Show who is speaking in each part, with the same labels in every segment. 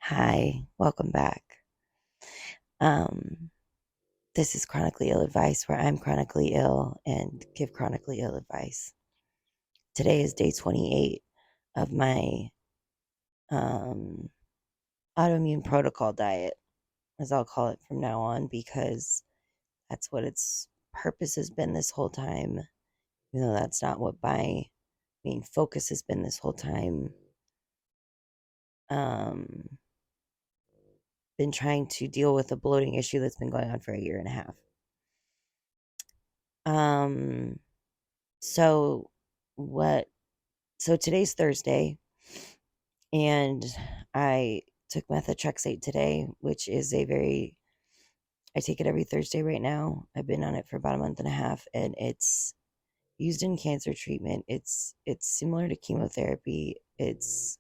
Speaker 1: Hi, welcome back. Um, this is Chronically Ill Advice, where I'm chronically ill and give chronically ill advice. Today is day 28 of my um, autoimmune protocol diet, as I'll call it from now on, because that's what its purpose has been this whole time, even though that's not what my main focus has been this whole time. Um, been trying to deal with a bloating issue that's been going on for a year and a half. Um, so what so today's Thursday, and I took methotrexate today, which is I take it every Thursday right now. I've been on it for about a month and a half, and it's used in cancer treatment. It's similar to chemotherapy. It's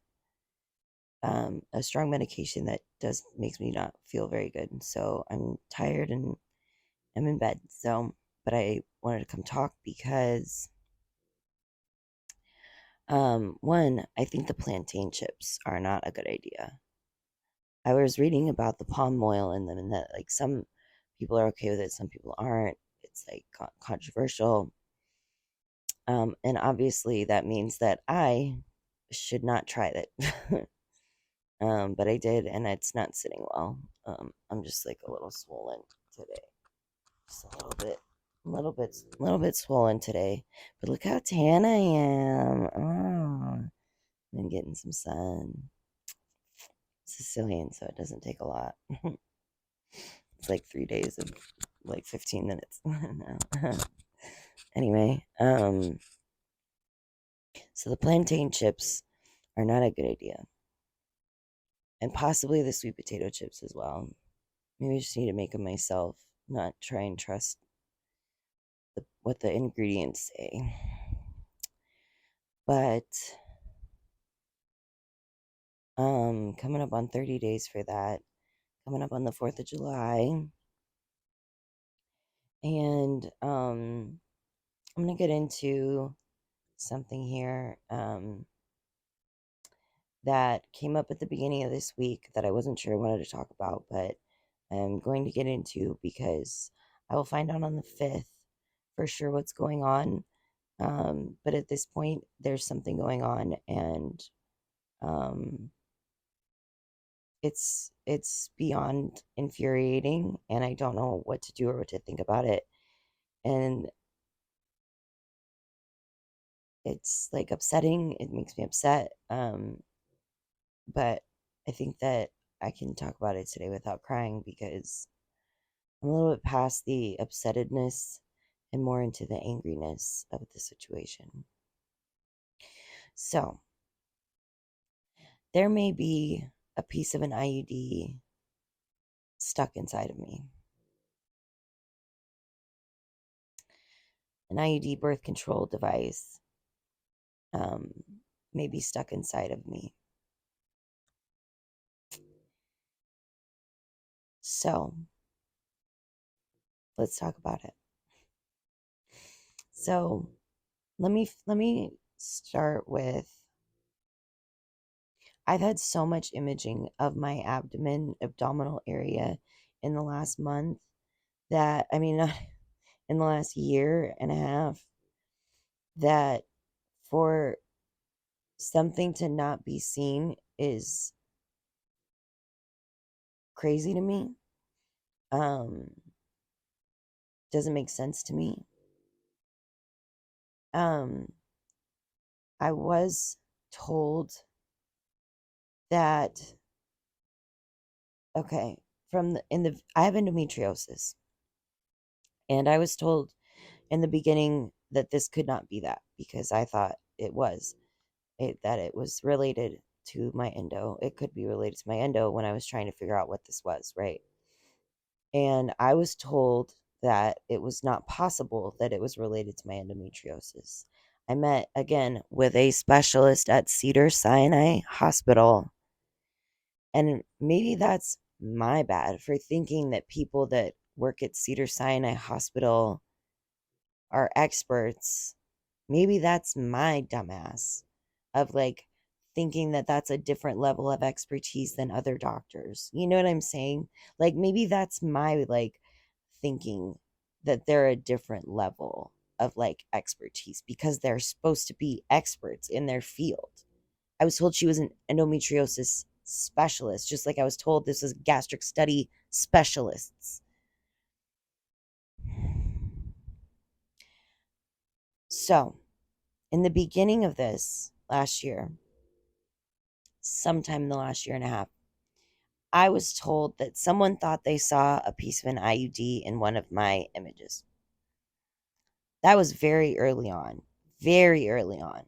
Speaker 1: a strong medication that does makes me not feel very good. So I'm tired and I'm in bed. But I wanted to come talk because one, I think the plantain chips are not a good idea. I was reading about the palm oil in them and that like some people are okay with it, some people aren't. It's like controversial. And obviously that means that I should not try it. But I did, and it's not sitting well. I'm just like a little swollen today, just a little bit swollen today. But look how tan I am. Oh, I've been getting some sun. Sicilian, so it doesn't take a lot. It's like 3 days of like 15 minutes. Anyway, so the plantain chips are not a good idea, and possibly the sweet potato chips as well. Maybe I just need to make them myself, not try and trust what the ingredients say. But coming up on 30 days for that, coming up on the 4th of July, and I'm gonna get into something here. That came up at the beginning of this week that I wasn't sure I wanted to talk about, but I'm going to get into because I will find out on the 5th for sure what's going on. But at this point, there's something going on, and um, it's beyond infuriating, and I don't know what to do or what to think about it. And it's like upsetting. It makes me upset. But I think that I can talk about it today without crying because I'm a little bit past the upsettedness and more into the angriness of the situation. So, there may be a piece of an IUD stuck inside of me. An IUD birth control device um, may be stuck inside of me. So, let's talk about it. So, let me start with I've had so much imaging of my abdominal area in the last month that, I mean, in the last year and a half, that for something to not be seen is crazy to me. Um, doesn't make sense to me. Um, I was told that, okay, I have endometriosis, and I was told in the beginning that this could not be that because I thought that it was related to my endo. It could be related to my endo when I was trying to figure out what this was, right? And I was told that it was not possible that it was related to my endometriosis. I met again with a specialist at Cedar Sinai Hospital. And maybe that's my bad for thinking that people that work at Cedar Sinai Hospital are experts. Maybe that's my dumbass of like thinking that that's a different level of expertise than other doctors. You know what I'm saying? Like maybe that's my like thinking that they're a different level of like expertise because they're supposed to be experts in their field. I was told she was an endometriosis specialist, just like I was told this was gastric study specialists. So, in the beginning of this last year, sometime in the last year and a half, I was told that someone thought they saw a piece of an IUD in one of my images. That was very early on. Very early on.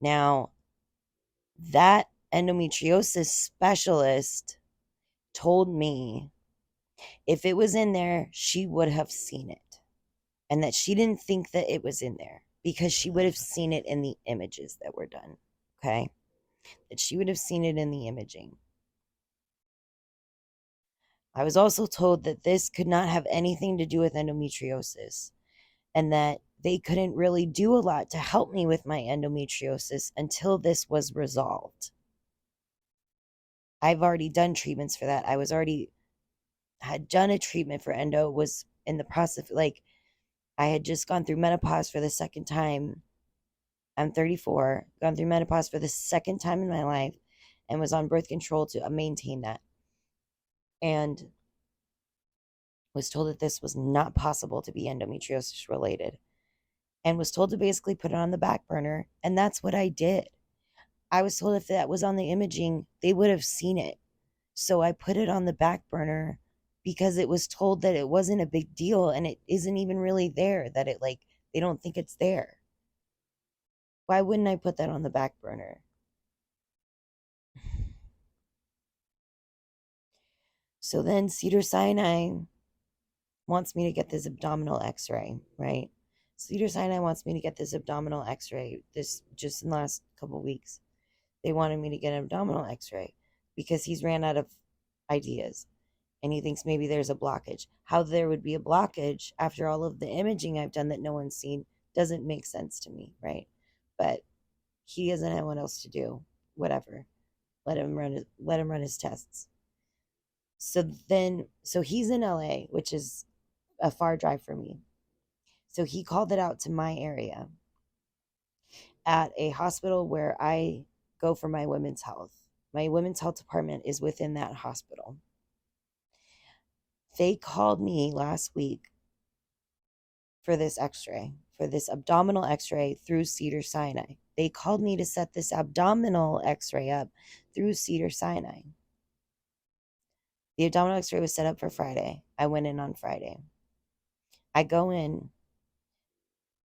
Speaker 1: Now, that endometriosis specialist told me if it was in there, she would have seen it. And that she didn't think that it was in there because she would have seen it in the images that were done. Okay? That she would have seen it in the imaging. I was also told that this could not have anything to do with endometriosis and that they couldn't really do a lot to help me with my endometriosis until this was resolved. I've already done treatments for that. I was already had done a treatment for endo, was in the process, like I had just gone through menopause for the second time. I'm 34, gone through menopause for the second time in my life, and was on birth control to maintain that. And was told that this was not possible to be endometriosis related, and was told to basically put it on the back burner. And that's what I did. I was told if that was on the imaging, they would have seen it. So I put it on the back burner because it was told that it wasn't a big deal and it isn't even really there, that it like, they don't think it's there. Why wouldn't I put that on the back burner? So then Cedars-Sinai wants me to get this abdominal x-ray, right? Cedars-Sinai wants me to get this abdominal x-ray this just in the last couple of weeks. They wanted me to get an abdominal x-ray because he's ran out of ideas and he thinks maybe there's a blockage. How there would be a blockage after all of the imaging I've done that no one's seen doesn't make sense to me, right? But he doesn't have what else to do. Whatever. Let him run his tests. So he's in LA, which is a far drive for me. So he called it out to my area at a hospital where I go for my women's health. My women's health department is within that hospital. They called me last week for this x-ray, for this abdominal x-ray through Cedars-Sinai. They called me to set this abdominal x-ray up through Cedars-Sinai. The abdominal x-ray was set up for Friday. I went in on Friday. I go in.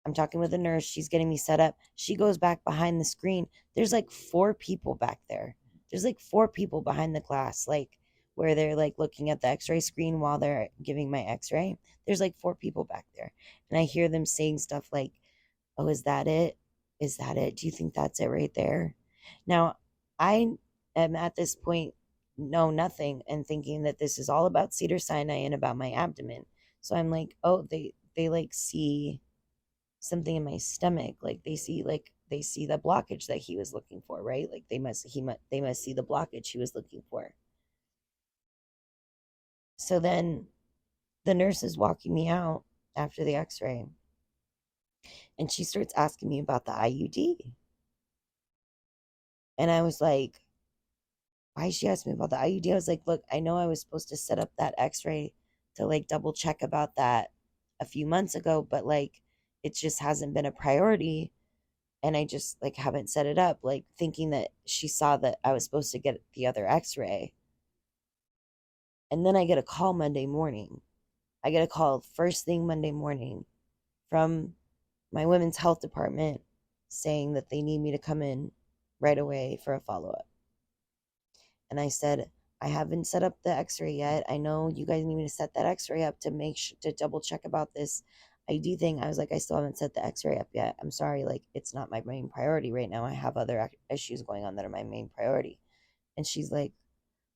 Speaker 1: I'm talking with a nurse. She's getting me set up. She goes back behind the screen. There's like 4 people back there. There's like 4 people behind the glass, like where they're like looking at the x-ray screen while they're giving my x-ray. There's like 4 people back there. And I hear them saying stuff like, "Oh, is that it? Is that it? Do you think that's it right there?" Now, I am at this point know nothing and thinking that this is all about Cedars-Sinai and about my abdomen. So I'm like, "Oh, they like see something in my stomach, like they see the blockage that he was looking for, right? Like they must see the blockage he was looking for." So then the nurse is walking me out after the x-ray and she starts asking me about the IUD. And I was like, why is she asking me about the IUD? I was like, look, I know I was supposed to set up that x-ray to like double check about that a few months ago, but like it just hasn't been a priority. And I just like haven't set it up, like thinking that she saw that I was supposed to get the other x-ray. And then I get a call Monday morning. I get a call first thing Monday morning from my women's health department saying that they need me to come in right away for a follow-up. And I said, I haven't set up the x-ray yet. I know you guys need me to set that x-ray up to make sure to double check about this ID thing. I was like, I still haven't set the x-ray up yet. I'm sorry, like it's not my main priority right now. I have other issues going on that are my main priority. And she's like,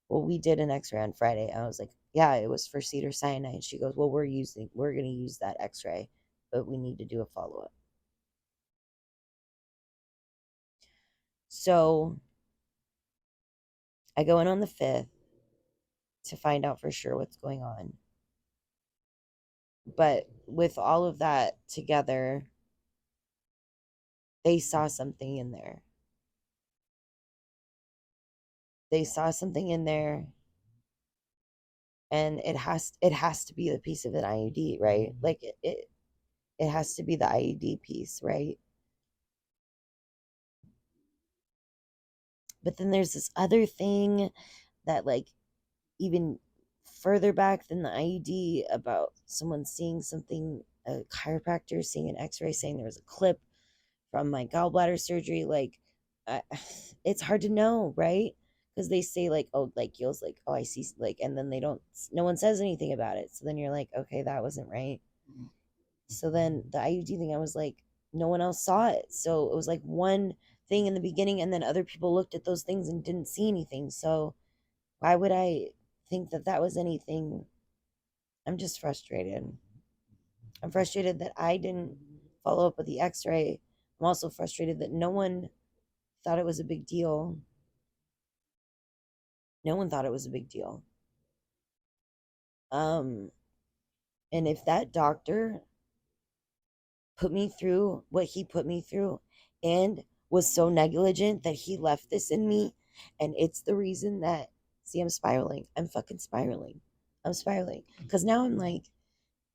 Speaker 1: well, we did an x-ray on Friday. I was like, yeah, it was for Cedars-Sinai. And she goes, well, we're going to use that x-ray, but we need to do a follow-up. So I go in on the 5th to find out for sure what's going on. But with all of that together, they saw something in there. They saw something in there, and it has to be the piece of an IUD, right? Like it has to be the IUD piece, right? But then there's this other thing that, like, even further back than the IUD, about someone seeing something, a chiropractor seeing an X-ray saying there was a clip from my gallbladder surgery. Like, I, it's hard to know, right? Because they say, like, oh, like, Gil's like, oh, I see, like, and then they don't, no one says anything about it. So then you're like, okay, that wasn't right. So then the IUD thing, I was like, no one else saw it. So it was like one thing in the beginning, and then other people looked at those things and didn't see anything. So why would I think that that was anything? I'm just frustrated. I'm frustrated that I didn't follow up with the X-ray. I'm also frustrated that no one thought it was a big deal. No one thought it was a big deal. Um, and if that doctor put me through what he put me through and was so negligent that he left this in me, and it's the reason that, see, I'm spiraling. I'm fucking spiraling. I'm spiraling. Because now I'm like,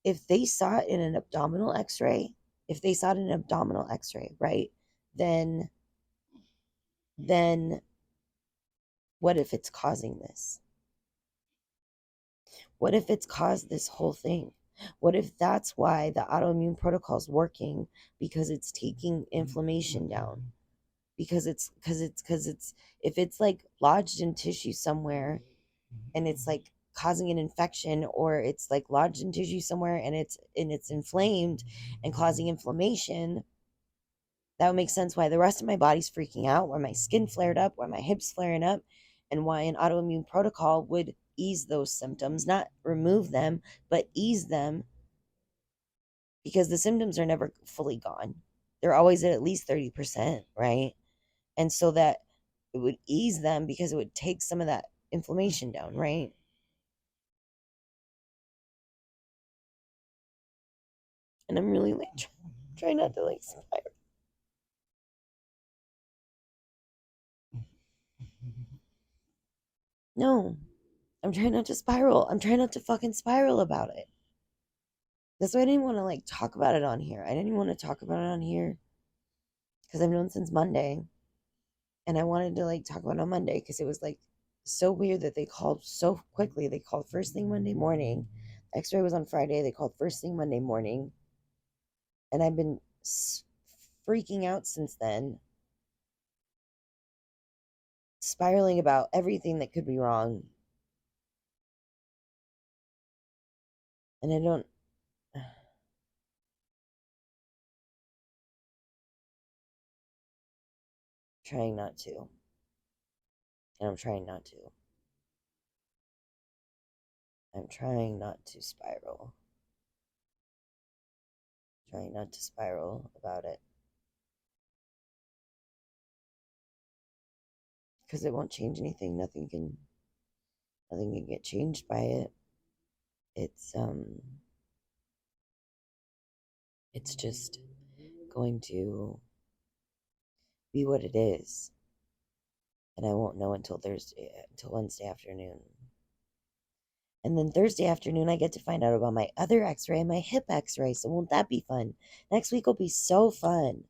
Speaker 1: if they saw it in an abdominal x-ray, if they saw it in an abdominal x-ray, right? Then what if it's causing this? What if it's caused this whole thing? What if that's why the autoimmune protocol is working? Because it's taking inflammation down. Because it's if it's like lodged in tissue somewhere, and it's like causing an infection, or it's like lodged in tissue somewhere and it's inflamed and causing inflammation, that would make sense why the rest of my body's freaking out, why my skin flared up, why my hips flaring up, and why an autoimmune protocol would ease those symptoms, not remove them, but ease them, because the symptoms are never fully gone. They're always at least 30%, right? And so that it would ease them because it would take some of that inflammation down, right? And I'm really like trying not to like spiral. No, I'm trying not to spiral. I'm trying not to fucking spiral about it. That's why I didn't want to like talk about it on here. I didn't want to talk about it on here because I've known since Monday, and I wanted to like talk about it on Monday because it was like so weird that they called so quickly. They called first thing Monday morning. X-ray was on Friday. They called first thing Monday morning, and I've been freaking out since then, spiraling about everything that could be wrong, and I don't. Trying not to, and I'm trying not to. I'm trying not to spiral. Trying not to spiral about it. Because it won't change anything. Nothing can get changed by it. It's just going to be what it is. And I won't know until Wednesday afternoon. And then Thursday afternoon, I get to find out about my other x-ray and my hip x-ray. So won't that be fun? Next week will be so fun.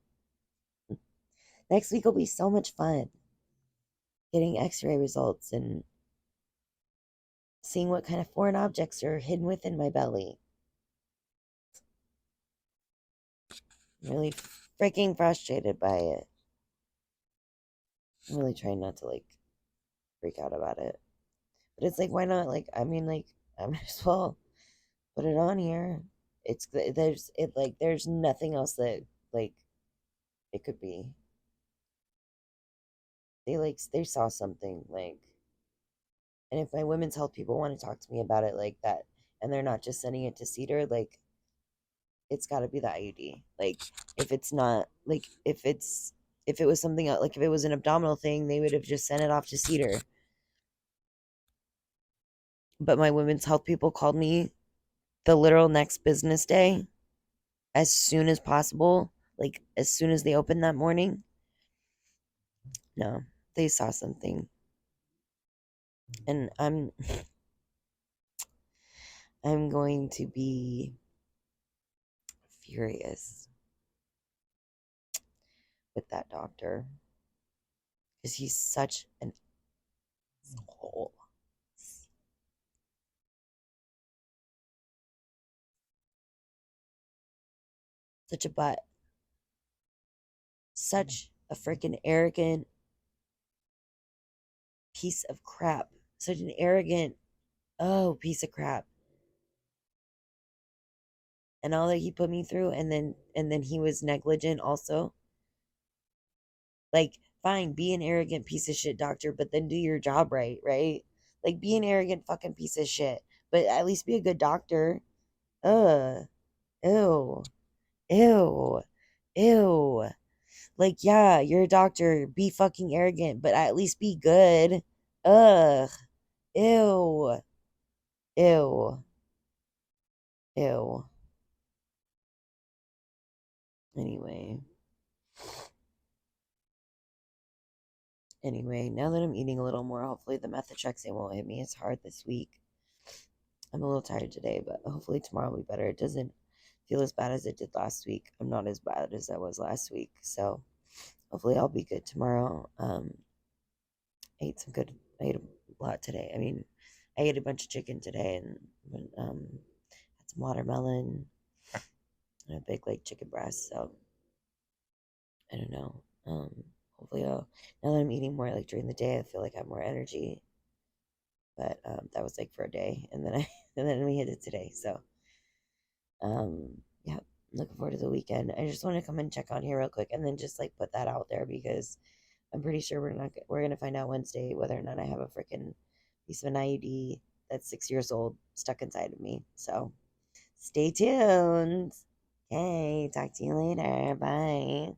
Speaker 1: Next week will be so much fun. Getting x-ray results and seeing what kind of foreign objects are hidden within my belly. I'm really freaking frustrated by it. I'm really trying not to like freak out about it. But it's like, why not? Like, I mean, like, I might as well put it on here. There's nothing else that like it could be. They saw something, like, and if my women's health people want to talk to me about it like that, and they're not just sending it to Cedar, like, it's got to be the IUD. Like, if it's not, like, if it's If it was something like if it was an abdominal thing, they would have just sent it off to Cedar. But my women's health people called me the literal next business day as soon as possible, like as soon as they opened that morning. No, they saw something. And I'm going to be furious with that doctor because he's such an asshole. Such a butt. Such a freaking arrogant piece of crap. Such an arrogant, oh, piece of crap. And all that he put me through, and then he was negligent also. Like, fine, be an arrogant piece of shit doctor, but then do your job right, right? Like, be an arrogant fucking piece of shit, but at least be a good doctor. Ugh. Ew. Ew. Ew. Like, yeah, you're a doctor. Be fucking arrogant, but at least be good. Ugh. Ew. Ew. Ew. Anyway. Anyway, now that I'm eating a little more, hopefully the methotrexate won't hit me as hard this week. I'm a little tired today, but hopefully tomorrow will be better. It doesn't feel as bad as it did last week. I'm not as bad as I was last week, so hopefully I'll be good tomorrow. I ate some good. I ate a lot today. I mean, I ate a bunch of chicken today and had some watermelon and a big like chicken breast. So I don't know. Hopefully, now that I'm eating more like during the day, I feel like I have more energy. But that was like for a day, and then and then we hit it today. So yeah, looking forward to the weekend. I just want to come and check on here real quick, and then just like put that out there because I'm pretty sure we're gonna find out Wednesday whether or not I have a freaking piece of an IUD that's 6 years old stuck inside of me. So stay tuned. Okay, talk to you later. Bye.